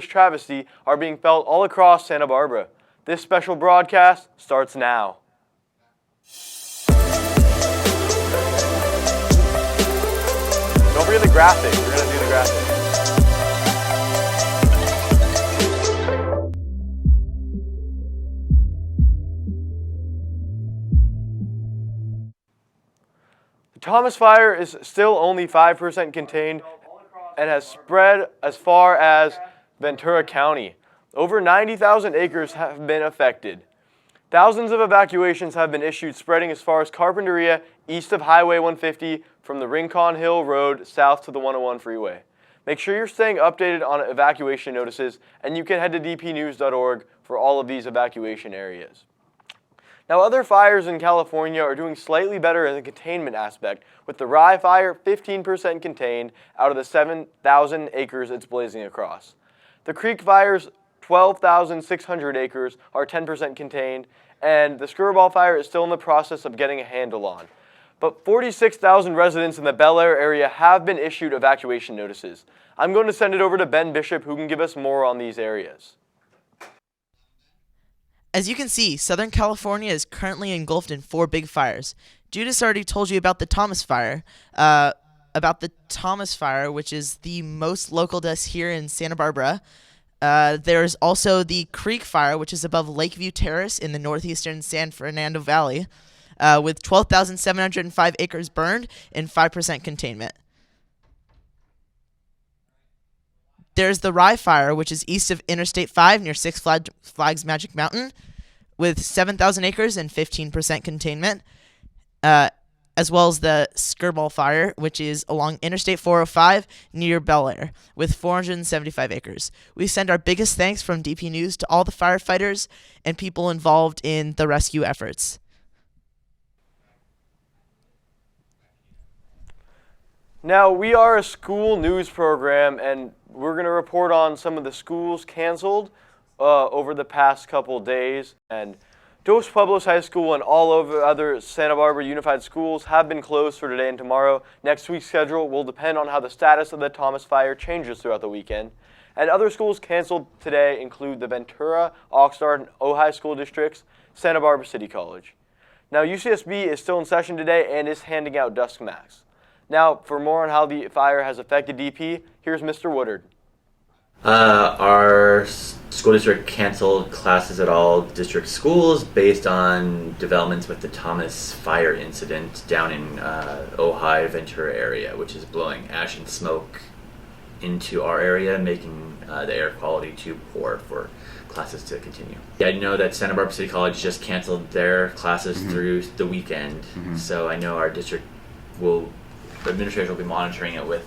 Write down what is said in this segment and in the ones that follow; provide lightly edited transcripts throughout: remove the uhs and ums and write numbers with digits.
travesty are being felt all across Santa Barbara. This special broadcast starts now. Don't forget the graphics. We're going to do the graphics. The Thomas Fire is still only 5% contained and has spread as far as Ventura County. Over 90,000 acres have been affected. Thousands of evacuations have been issued, spreading as far as Carpinteria, east of Highway 150, from the Rincon Hill Road south to the 101 freeway. Make sure you're staying updated on evacuation notices, and you can head to DPNews.org for all of these evacuation areas. Now, other fires in California are doing slightly better in the containment aspect, with the Rye Fire 15% contained out of the 7,000 acres it's blazing across. The Creek Fire's 12,600 acres are 10% contained, and the Skirball Fire is still in the process of getting a handle on. But 46,000 residents in the Bel Air area have been issued evacuation notices. I'm going to send it over to Ben Bishop, who can give us more on these areas. As you can see, Southern California is currently engulfed in 4 big fires. Judas already told you about the Thomas Fire. Which is the most local to us here in Santa Barbara. There's also the Creek Fire, which is above Lakeview Terrace in the northeastern San Fernando Valley, with 12,705 acres burned and 5% containment. There's the Rye Fire, which is east of Interstate 5 near Six Flags Magic Mountain, with 7,000 acres and 15% containment, as well as the Skirball Fire, which is along Interstate 405 near Bel Air, with 475 acres. We send our biggest thanks from DP News to all the firefighters and people involved in the rescue efforts. Now, we are a school news program, and we're going to report on some of the schools canceled over the past couple days. And Dos Pueblos High School and all of the other Santa Barbara Unified Schools have been closed for today and tomorrow. Next week's schedule will depend on how the status of the Thomas Fire changes throughout the weekend. And other schools canceled today include the Ventura, Oxnard, and Ojai school districts, Santa Barbara City College. Now, UCSB is still in session today and is handing out dusk masks. Now, for more on how the fire has affected DP, here's Mr. Woodard. Our school district canceled classes at all district schools based on developments with the Thomas Fire incident down in Ojai, Ventura area, which is blowing ash and smoke into our area, making the air quality too poor for classes to continue. I know that Santa Barbara City College just canceled their classes through the weekend, so I know our district the administration will be monitoring it with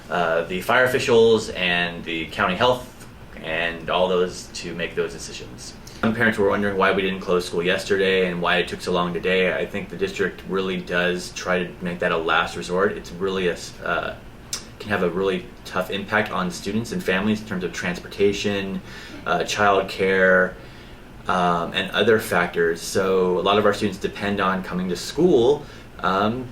the fire officials and the county health and all those to make those decisions. Some parents were wondering why we didn't close school yesterday and why it took so long today. I think the district really does try to make that a last resort. It's really can have a really tough impact on students and families in terms of transportation, child care, and other factors. So a lot of our students depend on coming to school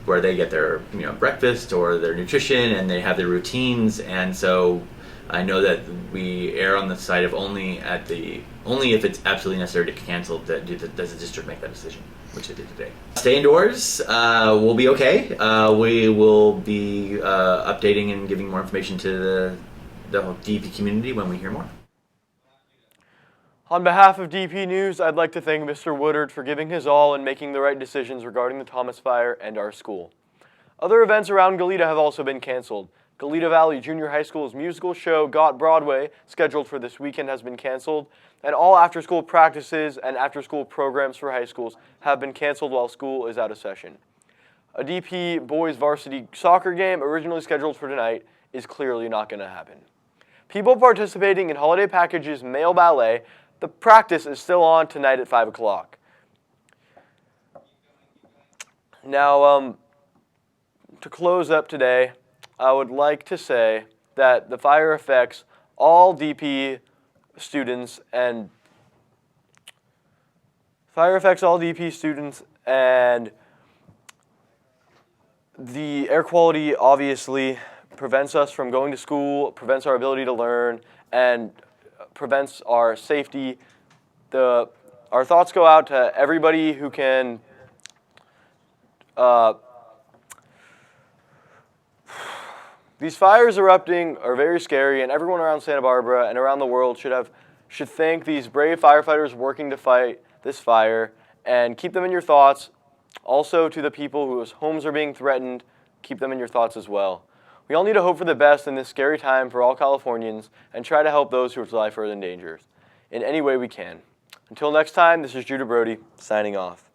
where they get their breakfast or their nutrition and they have their routines, and so I know that we err on the side of only if it's absolutely necessary to cancel does the district make that decision, which they did today. Stay indoors. We'll be okay. We will be updating and giving more information to the DP community when we hear more. On behalf of DP News, I'd like to thank Mr. Woodard for giving his all and making the right decisions regarding the Thomas Fire and our school. Other events around Goleta have also been canceled. Goleta Valley Junior High School's musical show Got Broadway, scheduled for this weekend, has been canceled, and all after-school practices and after-school programs for high schools have been canceled while school is out of session. A DP boys varsity soccer game originally scheduled for tonight is clearly not going to happen. People participating in Holiday Package's male ballet, the practice is still on tonight at 5 o'clock. Now, to close up today, I would like to say that the fire affects all DP students and the air quality obviously prevents us from going to school, prevents our ability to learn, and prevents our safety. Our thoughts go out to everybody who can these fires erupting are very scary, and everyone around Santa Barbara and around the world should thank these brave firefighters working to fight this fire, and keep them in your thoughts. Also, to the people whose homes are being threatened, keep them in your thoughts as well. We all need to hope for the best in this scary time for all Californians and try to help those whose life are in danger in any way we can. Until next time, this is Judah Brody, signing off.